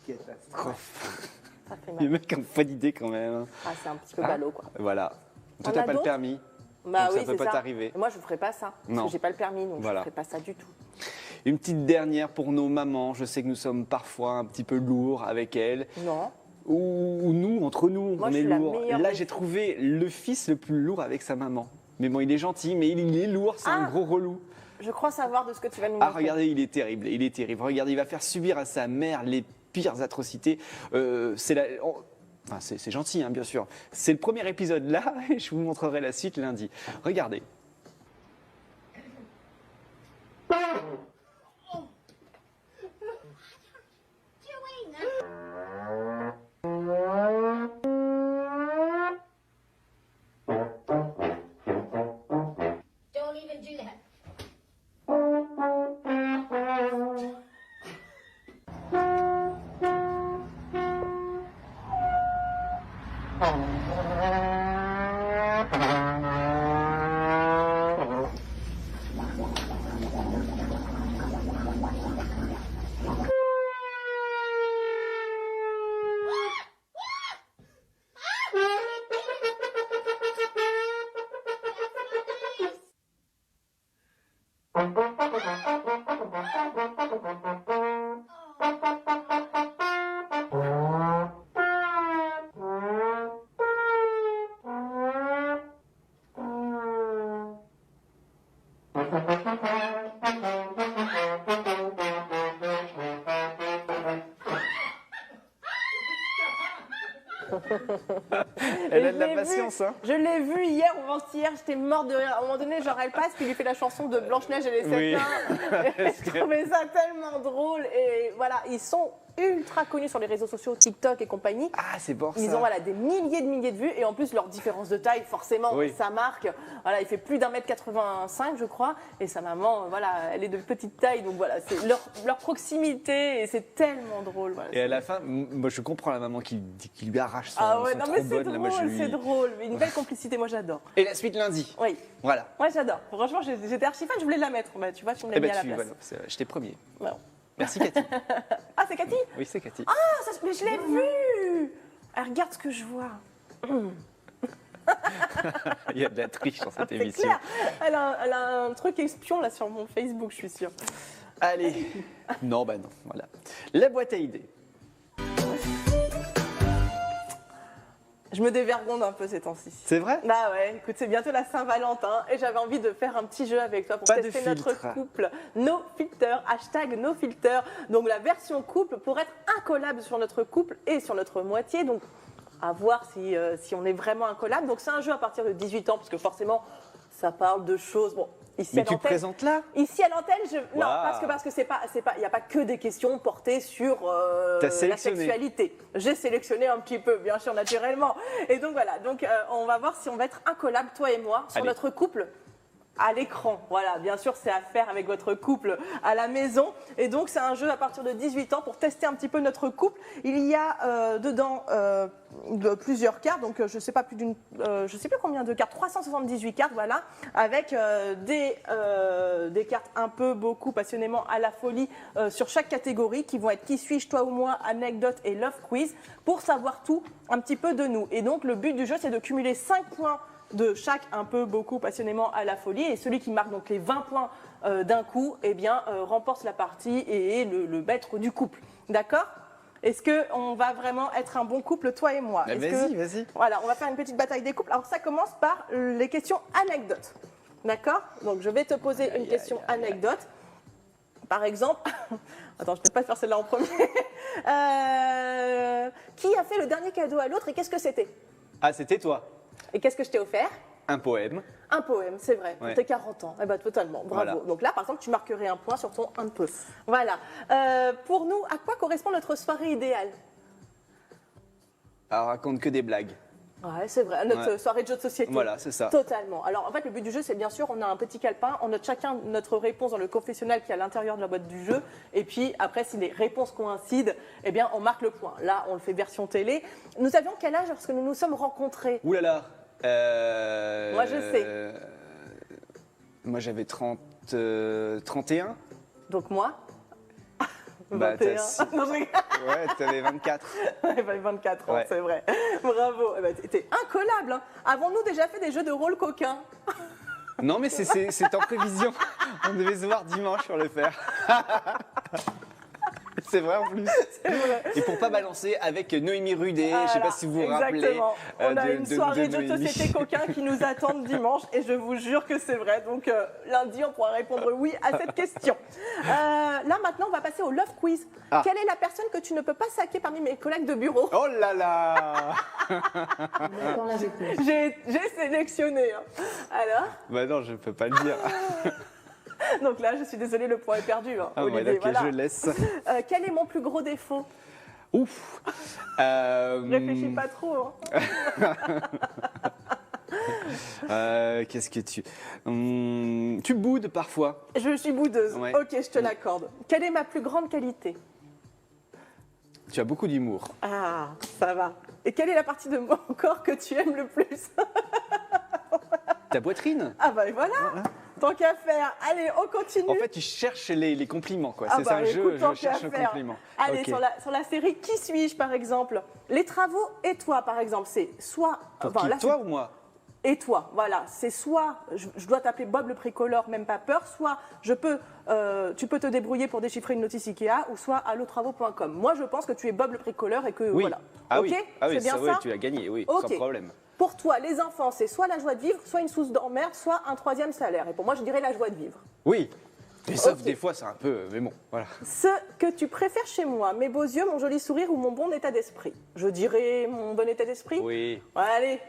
[SPEAKER 1] Catastrophe.
[SPEAKER 2] Ça fait
[SPEAKER 1] Les
[SPEAKER 2] mal.
[SPEAKER 1] mecs n'ont pas d'idée quand même.
[SPEAKER 2] Ah, c'est un petit peu
[SPEAKER 1] Ah.
[SPEAKER 2] ballot, quoi.
[SPEAKER 1] Voilà.
[SPEAKER 2] On
[SPEAKER 1] Toi, t'as
[SPEAKER 2] a
[SPEAKER 1] pas le
[SPEAKER 2] d'autres
[SPEAKER 1] permis.
[SPEAKER 2] Bah
[SPEAKER 1] donc
[SPEAKER 2] oui,
[SPEAKER 1] ça peut
[SPEAKER 2] c'est
[SPEAKER 1] pas t'arriver.
[SPEAKER 2] Moi, je ne ferai pas ça. Parce
[SPEAKER 1] Non.
[SPEAKER 2] que j'ai pas le permis, donc
[SPEAKER 1] Voilà.
[SPEAKER 2] je ne ferai pas ça du tout.
[SPEAKER 1] Une petite dernière pour nos mamans. Je sais que nous sommes parfois un petit peu lourds avec elles.
[SPEAKER 2] Non.
[SPEAKER 1] Ou nous, entre nous,
[SPEAKER 2] Moi,
[SPEAKER 1] on
[SPEAKER 2] je
[SPEAKER 1] est
[SPEAKER 2] suis la
[SPEAKER 1] lourds.
[SPEAKER 2] meilleure
[SPEAKER 1] Là,
[SPEAKER 2] des
[SPEAKER 1] j'ai
[SPEAKER 2] filles.
[SPEAKER 1] trouvé le fils le plus lourd avec sa maman. Mais bon, il est gentil, mais il est lourd, c'est un
[SPEAKER 2] Ah.
[SPEAKER 1] gros relou.
[SPEAKER 2] Je crois savoir de ce que tu vas nous
[SPEAKER 1] Ah,
[SPEAKER 2] montrer.
[SPEAKER 1] regardez, il est terrible, il est terrible. Regardez, il va faire subir à sa mère les pires atrocités. Enfin, c'est gentil, hein, bien sûr. C'est le premier épisode là, et je vous montrerai la suite lundi. Regardez.
[SPEAKER 3] Don't even do that.
[SPEAKER 1] Elle a
[SPEAKER 2] Et
[SPEAKER 1] de
[SPEAKER 2] je
[SPEAKER 1] la
[SPEAKER 2] l'ai
[SPEAKER 1] patience,
[SPEAKER 2] vu,
[SPEAKER 1] hein.
[SPEAKER 2] Je l'ai vu hier ou avant-hier, j'étais morte de rire. À un moment donné, genre elle passe, puis il lui fait la chanson de Blanche-Neige et les sept
[SPEAKER 1] Oui.
[SPEAKER 2] nains. Et je trouvais ça tellement drôle. Et voilà, ils sont ultra connus sur les réseaux sociaux, TikTok et compagnie.
[SPEAKER 1] Ah, c'est pour
[SPEAKER 2] Ils
[SPEAKER 1] ça.
[SPEAKER 2] ont voilà, des milliers de vues et en plus leur différence de taille, forcément,
[SPEAKER 1] Oui.
[SPEAKER 2] ça marque. Voilà, il fait plus d'1m85 je crois et sa maman, voilà, elle est de petite taille, donc voilà, c'est leur proximité et c'est tellement drôle. Voilà.
[SPEAKER 1] Et à la fin, moi je comprends la maman qui lui arrache son,
[SPEAKER 2] Ah ouais,
[SPEAKER 1] son
[SPEAKER 2] non mais c'est
[SPEAKER 1] trombone. Là, moi, je
[SPEAKER 2] drôle,
[SPEAKER 1] lui-
[SPEAKER 2] c'est drôle, mais une belle complicité, moi j'adore.
[SPEAKER 1] Et la suite lundi.
[SPEAKER 2] Oui,
[SPEAKER 1] Voilà.
[SPEAKER 2] moi j'adore. Franchement, j'étais archi fan, je voulais la mettre. Bah, tu vois, tu me l'as
[SPEAKER 1] Eh
[SPEAKER 2] mis
[SPEAKER 1] ben,
[SPEAKER 2] à la
[SPEAKER 1] tu,
[SPEAKER 2] place.
[SPEAKER 1] voilà, j'étais premier.
[SPEAKER 2] Voilà.
[SPEAKER 1] Merci Cathy.
[SPEAKER 2] Ah, c'est Cathy?
[SPEAKER 1] Oui, c'est Cathy.
[SPEAKER 2] Ah, mais je l'ai vue. Ah, regarde ce que je vois.
[SPEAKER 1] Il y a de la triche dans cette
[SPEAKER 2] C'est
[SPEAKER 1] émission.
[SPEAKER 2] clair. Elle a un truc espion là sur mon Facebook, je suis sûre.
[SPEAKER 1] Allez. Non, bah non, voilà. La boîte à idées.
[SPEAKER 2] Je me dévergonde un peu ces temps-ci.
[SPEAKER 1] C'est vrai?
[SPEAKER 2] Bah ouais, écoute, c'est bientôt la Saint-Valentin et j'avais envie de faire un petit jeu avec toi pour
[SPEAKER 1] Pas de
[SPEAKER 2] tester
[SPEAKER 1] filtre.
[SPEAKER 2] notre couple. No filter, hashtag no filter. Donc la version couple pour être incollable sur notre couple et sur notre moitié. Donc à voir si on est vraiment incollable. Donc c'est un jeu à partir de 18 ans parce que forcément ça parle de choses. Bon, ici
[SPEAKER 1] Mais
[SPEAKER 2] à
[SPEAKER 1] tu te
[SPEAKER 2] l'antenne.
[SPEAKER 1] présentes là?
[SPEAKER 2] Ici à l'antenne, non,
[SPEAKER 1] Waouh.
[SPEAKER 2] parce que il n'y a pas que des questions portées sur
[SPEAKER 1] T'as
[SPEAKER 2] la
[SPEAKER 1] sélectionné.
[SPEAKER 2] sexualité. J'ai sélectionné un petit peu, bien sûr, naturellement. Et donc voilà, on va voir si on va être incollable, toi et moi, sur
[SPEAKER 1] Allez.
[SPEAKER 2] notre couple. À l'écran, voilà, bien sûr c'est à faire avec votre couple à la maison et donc c'est un jeu à partir de 18 ans pour tester un petit peu notre couple. Il y a dedans plusieurs cartes, donc je sais plus combien de cartes, 378 cartes, voilà, avec des cartes un peu, beaucoup, passionnément à la folie sur chaque catégorie qui vont être qui suis-je, toi ou moi, anecdote et love quiz pour savoir tout un petit peu de nous. Et donc le but du jeu c'est de cumuler 5 points de chaque un peu, beaucoup, passionnément à la folie. Et celui qui marque donc les 20 points d'un coup, eh bien, remporte la partie et est le maître du couple. D'accord? Est-ce qu'on va vraiment être un bon couple, toi et moi?
[SPEAKER 1] Bah,
[SPEAKER 2] Est-ce
[SPEAKER 1] vas-y,
[SPEAKER 2] que-
[SPEAKER 1] vas-y.
[SPEAKER 2] Voilà, on va faire une petite bataille des couples. Alors ça commence par les questions anecdotes. D'accord? Donc je vais te poser une question anecdote. Par exemple, attends, je ne peux pas faire celle-là en premier. Qui a fait le dernier cadeau à l'autre et qu'est-ce que c'était?
[SPEAKER 1] Ah, c'était toi.
[SPEAKER 2] Et qu'est-ce que je t'ai offert?
[SPEAKER 1] Un poème.
[SPEAKER 2] Un poème, c'est vrai, pour
[SPEAKER 1] Ouais.
[SPEAKER 2] tes 40 ans. Eh ben, totalement, bravo.
[SPEAKER 1] Voilà.
[SPEAKER 2] Donc là, par exemple, tu marquerais un point sur ton un peu. Voilà. Pour nous, à quoi correspond notre soirée idéale?
[SPEAKER 1] Elle raconte que des blagues.
[SPEAKER 2] Ouais, c'est vrai, notre
[SPEAKER 1] Ouais.
[SPEAKER 2] soirée de jeux de société.
[SPEAKER 1] Voilà, c'est ça.
[SPEAKER 2] Totalement. Alors, en fait, le but du jeu, c'est bien sûr, on a un petit calepin, on note chacun notre réponse dans le confessionnal qui est à l'intérieur de la boîte du jeu. Et puis, après, si les réponses coïncident, eh bien, on marque le point. Là, on le fait version télé. Nous avions quel âge lorsque nous nous sommes rencontrés?
[SPEAKER 1] Ouh là là.
[SPEAKER 2] Moi, je sais.
[SPEAKER 1] Moi, j'avais 31.
[SPEAKER 2] Donc, moi?
[SPEAKER 1] Bah,
[SPEAKER 2] 21.
[SPEAKER 1] t'as-
[SPEAKER 2] Non, je rigole.
[SPEAKER 1] Ouais, t'avais 24.
[SPEAKER 2] Ouais, bah, 24 ans,
[SPEAKER 1] Ouais.
[SPEAKER 2] c'est vrai. Bravo. Eh ben, t'es incollable. Hein. Avons-nous déjà fait des jeux de rôle coquins?
[SPEAKER 1] Non, mais c'est en prévision. On devait se voir dimanche sur le faire. C'est vrai en plus.
[SPEAKER 2] vrai.
[SPEAKER 1] Et pour pas balancer avec Noémie Rudet, je sais
[SPEAKER 2] Voilà,
[SPEAKER 1] pas si vous vous rappelez.
[SPEAKER 2] exactement. On a
[SPEAKER 1] de-
[SPEAKER 2] une
[SPEAKER 1] de-
[SPEAKER 2] soirée de,
[SPEAKER 1] Noémie.
[SPEAKER 2] société coquin qui nous attend dimanche et je vous jure que c'est vrai. Donc lundi, on pourra répondre oui à cette question. Là maintenant, on va passer au Love Quiz.
[SPEAKER 1] Ah.
[SPEAKER 2] Quelle est la personne que tu ne peux pas saquer parmi mes collègues de bureau?
[SPEAKER 1] Oh là là.
[SPEAKER 2] J'ai sélectionné. Hein. Alors,
[SPEAKER 1] Bah non, je peux pas le dire.
[SPEAKER 2] donc là, je suis désolée, le point est perdu. Hein,
[SPEAKER 1] Ah ouais,
[SPEAKER 2] Olivier,
[SPEAKER 1] ok,
[SPEAKER 2] voilà.
[SPEAKER 1] je laisse.
[SPEAKER 2] Quel est mon plus gros défaut?
[SPEAKER 1] Ouf.
[SPEAKER 2] Réfléchis pas trop. Hein.
[SPEAKER 1] Qu'est-ce que tu boudes parfois.
[SPEAKER 2] Je suis boudeuse.
[SPEAKER 1] Ouais.
[SPEAKER 2] Ok, je te l'accorde. Quelle est ma plus grande qualité?
[SPEAKER 1] Tu as beaucoup d'humour.
[SPEAKER 2] Ah, ça va. Et quelle est la partie de mon corps que tu aimes le plus?
[SPEAKER 1] Ta poitrine.
[SPEAKER 2] Ah bah et voilà. Tant qu'à faire. Allez, on continue.
[SPEAKER 1] En fait, tu cherches les compliments, quoi.
[SPEAKER 2] Ah
[SPEAKER 1] C'est
[SPEAKER 2] bah,
[SPEAKER 1] ça un
[SPEAKER 2] écoute,
[SPEAKER 1] jeu,
[SPEAKER 2] tant
[SPEAKER 1] je
[SPEAKER 2] qu'à
[SPEAKER 1] cherche le
[SPEAKER 2] faire.
[SPEAKER 1] compliment.
[SPEAKER 2] Allez,
[SPEAKER 1] Ok.
[SPEAKER 2] sur la série Qui suis-je, par exemple? Les travaux et toi, par exemple, c'est soit...
[SPEAKER 1] Pour
[SPEAKER 2] enfin,
[SPEAKER 1] qui,
[SPEAKER 2] là,
[SPEAKER 1] toi ou moi?
[SPEAKER 2] et toi. Voilà, c'est soit je dois t'appeler Bob le bricoleur, même pas peur, soit tu peux te débrouiller pour déchiffrer une notice Ikea, ou soit allotravaux.com. Moi, je pense que tu es Bob le bricoleur et que
[SPEAKER 1] Oui.
[SPEAKER 2] voilà.
[SPEAKER 1] Ah
[SPEAKER 2] Ok,
[SPEAKER 1] oui,
[SPEAKER 2] c'est bien
[SPEAKER 1] oui,
[SPEAKER 2] ça.
[SPEAKER 1] tu l'as gagné, oui,
[SPEAKER 2] Ok.
[SPEAKER 1] sans problème.
[SPEAKER 2] Pour toi, les enfants, c'est soit la joie de vivre, soit une source d'emmerde, soit un troisième salaire. Et pour moi, je dirais la joie de vivre.
[SPEAKER 1] Oui, mais sauf
[SPEAKER 2] Ok.
[SPEAKER 1] des fois, c'est un peu. Mais bon, voilà.
[SPEAKER 2] Ce que tu préfères chez moi, mes beaux yeux, mon joli sourire ou mon bon état d'esprit? Je dirais mon bon état d'esprit.
[SPEAKER 1] Oui.
[SPEAKER 2] Allez.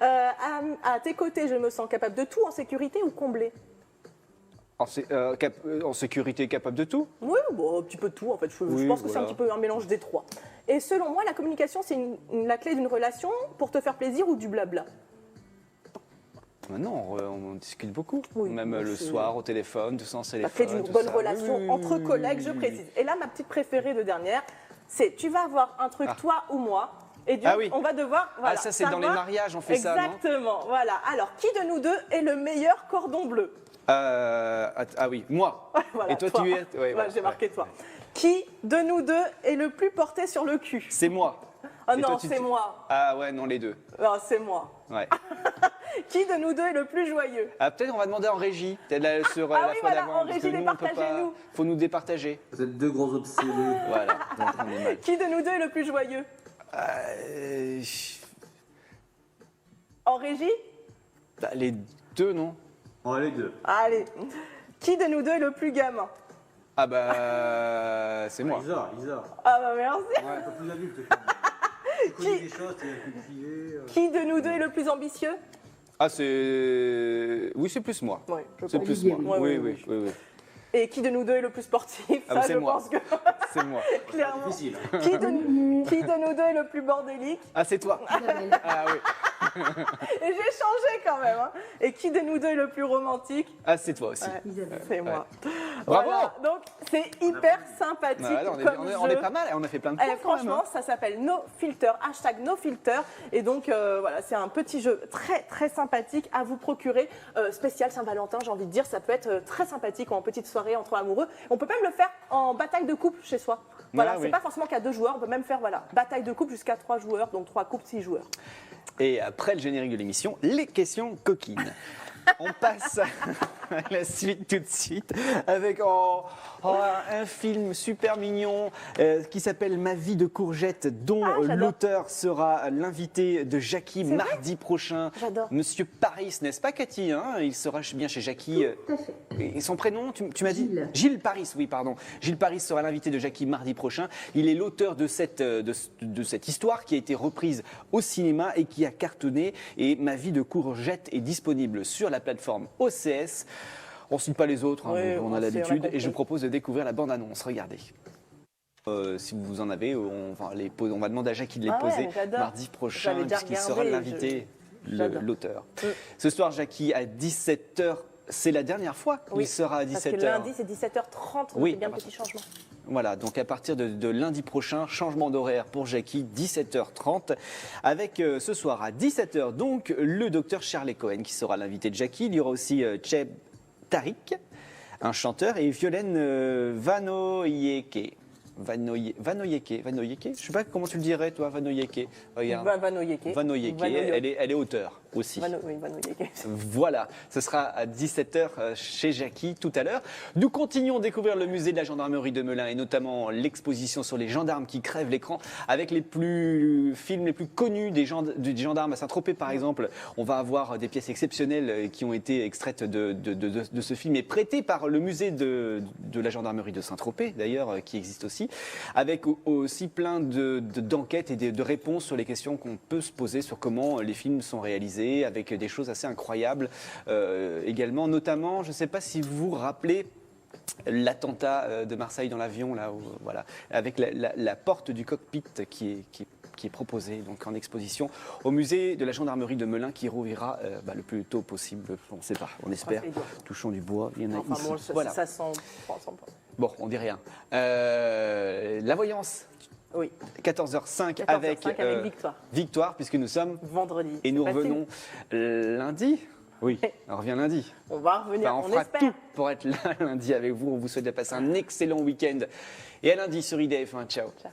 [SPEAKER 2] À tes côtés, je me sens capable de tout, en sécurité ou comblé?
[SPEAKER 1] En sécurité, capable de tout?
[SPEAKER 2] Oui, bon, un petit peu de tout en fait. Je
[SPEAKER 1] Oui,
[SPEAKER 2] pense que c'est
[SPEAKER 1] voilà.
[SPEAKER 2] un petit peu un mélange des trois. Et selon moi, la communication, c'est la clé d'une relation pour te faire plaisir ou du blabla?
[SPEAKER 1] Maintenant, on discute beaucoup.
[SPEAKER 2] Oui,
[SPEAKER 1] Même
[SPEAKER 2] moi,
[SPEAKER 1] le
[SPEAKER 2] c'est-
[SPEAKER 1] soir, au téléphone, sans
[SPEAKER 2] La
[SPEAKER 1] téléphone.
[SPEAKER 2] clé d'une
[SPEAKER 1] tout
[SPEAKER 2] bonne
[SPEAKER 1] ça.
[SPEAKER 2] relation
[SPEAKER 1] Oui,
[SPEAKER 2] entre
[SPEAKER 1] oui,
[SPEAKER 2] collègues, je
[SPEAKER 1] oui, oui.
[SPEAKER 2] précise. Et là, ma petite préférée de dernière, c'est tu vas avoir un truc, toi ou moi, et donc,
[SPEAKER 1] Ah oui.
[SPEAKER 2] on va devoir. Voilà,
[SPEAKER 1] Ah, ça, c'est dans les mariages, on fait ça, non?
[SPEAKER 2] Exactement, voilà. Alors, qui de nous deux est le meilleur cordon bleu?
[SPEAKER 1] Ah oui, moi.
[SPEAKER 2] Voilà,
[SPEAKER 1] Et toi, tu es. Ouais,
[SPEAKER 2] Ouais,
[SPEAKER 1] voilà,
[SPEAKER 2] j'ai marqué
[SPEAKER 1] ouais.
[SPEAKER 2] toi. Qui de nous deux est le plus porté sur le cul?
[SPEAKER 1] C'est moi.
[SPEAKER 2] Oh
[SPEAKER 1] Et
[SPEAKER 2] non,
[SPEAKER 1] toi,
[SPEAKER 2] c'est moi.
[SPEAKER 1] Ah ouais, non, les deux.
[SPEAKER 2] Non, c'est moi.
[SPEAKER 1] Ouais.
[SPEAKER 2] Qui de nous deux est le plus joyeux?
[SPEAKER 1] Ah, peut-être on va demander en régie. Peut-être sur
[SPEAKER 2] Ah
[SPEAKER 1] la
[SPEAKER 2] oui,
[SPEAKER 1] fois
[SPEAKER 2] voilà,
[SPEAKER 1] d'avant.
[SPEAKER 2] en
[SPEAKER 1] parce que
[SPEAKER 2] régie,
[SPEAKER 1] nous, on peut pas.
[SPEAKER 2] départagez-nous.
[SPEAKER 1] Faut nous départager.
[SPEAKER 4] Vous êtes deux gros obsédés.
[SPEAKER 1] Voilà, donc on est mal.
[SPEAKER 2] Qui de nous deux est le plus joyeux?
[SPEAKER 1] Euh,
[SPEAKER 2] En régie?
[SPEAKER 1] bah, les deux, non?
[SPEAKER 4] On va les deux.
[SPEAKER 2] Allez. Qui de nous deux est le plus gamin?
[SPEAKER 1] Ah bah, c'est moi.
[SPEAKER 4] Lisa.
[SPEAKER 2] Ah bah merci.
[SPEAKER 4] Un peu plus adulte. quand même. Tu connais des choses, tu es cultivé.
[SPEAKER 2] Qui de nous deux est le plus ambitieux?
[SPEAKER 1] Ah, c'est. Oui, c'est plus moi.
[SPEAKER 2] Oui, je
[SPEAKER 1] C'est
[SPEAKER 2] pense.
[SPEAKER 1] plus moi.
[SPEAKER 2] Ouais,
[SPEAKER 1] Oui,
[SPEAKER 2] ouais,
[SPEAKER 1] oui, oui, oui.
[SPEAKER 2] Et qui de nous deux est le plus sportif?
[SPEAKER 1] Ah,
[SPEAKER 2] Ça,
[SPEAKER 1] c'est
[SPEAKER 2] je
[SPEAKER 1] moi.
[SPEAKER 2] pense que
[SPEAKER 1] C'est moi.
[SPEAKER 2] clairement.
[SPEAKER 4] Difficile.
[SPEAKER 2] Qui de nous deux est le plus bordélique?
[SPEAKER 1] Ah, c'est toi. Ah oui.
[SPEAKER 2] Et j'ai changé quand même. Hein. Et qui de nous deux est le plus romantique?
[SPEAKER 1] Ah, c'est toi aussi.
[SPEAKER 2] Ouais, c'est moi.
[SPEAKER 1] Bravo.
[SPEAKER 2] Voilà. Donc c'est hyper sympathique
[SPEAKER 1] Ah, là,
[SPEAKER 2] comme
[SPEAKER 1] on est
[SPEAKER 2] jeu.
[SPEAKER 1] pas mal. On a fait plein de
[SPEAKER 2] Eh,
[SPEAKER 1] points quand même,
[SPEAKER 2] franchement,
[SPEAKER 1] hein.
[SPEAKER 2] ça s'appelle No Filter, hashtag No Filter. Et donc, voilà, c'est un petit jeu très, très sympathique à vous procurer. Spécial Saint-Valentin, j'ai envie de dire, ça peut être très sympathique en petite soirée entre amoureux. On peut même le faire en bataille de couple chez soi. Voilà,
[SPEAKER 1] Ah,
[SPEAKER 2] c'est
[SPEAKER 1] oui.
[SPEAKER 2] pas forcément qu'à 2 joueurs, on peut même faire voilà, bataille de couple jusqu'à 3 joueurs, donc 3 couples, 6 joueurs.
[SPEAKER 1] Et après le générique de l'émission, les questions coquines. On passe à la suite tout de suite avec un film super mignon qui s'appelle Ma vie de courgette, dont
[SPEAKER 2] j'adore.
[SPEAKER 1] l'auteur sera l'invité de Jackie
[SPEAKER 2] C'est vrai
[SPEAKER 1] mardi prochain.
[SPEAKER 2] J'adore.
[SPEAKER 1] Monsieur Paris, n'est-ce pas Cathy, hein? Il sera bien chez Jackie.
[SPEAKER 5] Tout à fait.
[SPEAKER 1] Et son prénom, tu m'as dit
[SPEAKER 5] Gilles.
[SPEAKER 1] Gilles Paris, oui, pardon. Gilles Paris sera l'invité de Jackie mardi prochain. Il est l'auteur de cette histoire qui a été reprise au cinéma et qui a cartonné. Et Ma vie de courgette est disponible sur la plateforme OCS. On ne cite pas les autres, hein,
[SPEAKER 2] Oui,
[SPEAKER 1] on
[SPEAKER 2] on
[SPEAKER 1] a
[SPEAKER 2] sait,
[SPEAKER 1] l'habitude.
[SPEAKER 2] on a
[SPEAKER 1] Et je vous
[SPEAKER 2] compris.
[SPEAKER 1] propose de découvrir la bande-annonce. Regardez. Si vous en avez, on va demander à Jackie de les
[SPEAKER 2] Ah ouais,
[SPEAKER 1] poser
[SPEAKER 2] j'adore.
[SPEAKER 1] mardi prochain,
[SPEAKER 2] J'avais déjà
[SPEAKER 1] puisqu'il sera
[SPEAKER 2] regardé,
[SPEAKER 1] l'invité,
[SPEAKER 2] j'adore.
[SPEAKER 1] l'auteur.
[SPEAKER 2] Mm.
[SPEAKER 1] Ce soir, Jackie, à 17h, c'est la dernière fois qu'il
[SPEAKER 2] Oui,
[SPEAKER 1] sera à
[SPEAKER 2] Parce que
[SPEAKER 1] 17h.
[SPEAKER 2] lundi, c'est 17h30, donc
[SPEAKER 1] Oui,
[SPEAKER 2] c'est bien
[SPEAKER 1] à
[SPEAKER 2] un petit changement.
[SPEAKER 1] Voilà, donc à partir de lundi prochain, changement d'horaire pour Jackie, 17h30, avec ce soir à 17h, donc le docteur Charlie Cohen qui sera l'invité de Jackie. Il y aura aussi Cheb Tariq, un chanteur, et Violaine Vanoyeke. Vanoyeke, je sais pas comment tu le dirais toi, Vanoyeke. Regarde.
[SPEAKER 2] Vanoyeke.
[SPEAKER 1] Vanoyeke, elle est auteure aussi.
[SPEAKER 2] Vanoyeke.
[SPEAKER 1] Voilà, ce sera à 17h chez Jackie tout à l'heure. Nous continuons à découvrir le musée de la gendarmerie de Melun et notamment l'exposition sur les gendarmes qui crèvent l'écran avec les films les plus connus des gendarmes à Saint-Tropez par exemple. On va avoir des pièces exceptionnelles qui ont été extraites de ce film et prêtées par le musée de la gendarmerie de Saint-Tropez d'ailleurs qui existe aussi, avec aussi plein d'enquêtes et de réponses sur les questions qu'on peut se poser sur comment les films sont réalisés, avec des choses assez incroyables également, notamment, je ne sais pas si vous vous rappelez l'attentat de Marseille dans l'avion, là, voilà, avec la porte du cockpit qui est proposée donc en exposition au musée de la gendarmerie de Melun qui rouvrira le plus tôt possible. On ne sait pas, on espère.
[SPEAKER 2] Croisez les doigts.
[SPEAKER 1] Touchons du bois, il y en a
[SPEAKER 2] Enfin
[SPEAKER 1] ici.
[SPEAKER 2] bon,
[SPEAKER 1] Voilà.
[SPEAKER 2] ça sent pas.
[SPEAKER 1] Bon, on dit rien. La voyance,
[SPEAKER 2] Oui,
[SPEAKER 1] 14h05
[SPEAKER 2] avec
[SPEAKER 1] avec
[SPEAKER 2] Victoire.
[SPEAKER 1] Victoire, puisque nous sommes
[SPEAKER 2] Vendredi.
[SPEAKER 1] et
[SPEAKER 2] c'est
[SPEAKER 1] nous
[SPEAKER 2] passé.
[SPEAKER 1] revenons lundi. Oui, on revient lundi.
[SPEAKER 2] On va revenir,
[SPEAKER 1] Enfin, on
[SPEAKER 2] on
[SPEAKER 1] fera
[SPEAKER 2] espère.
[SPEAKER 1] tout pour être là lundi avec vous. On vous souhaite de passer un excellent week-end. Et à lundi sur IDF1. Ciao.
[SPEAKER 2] Ciao.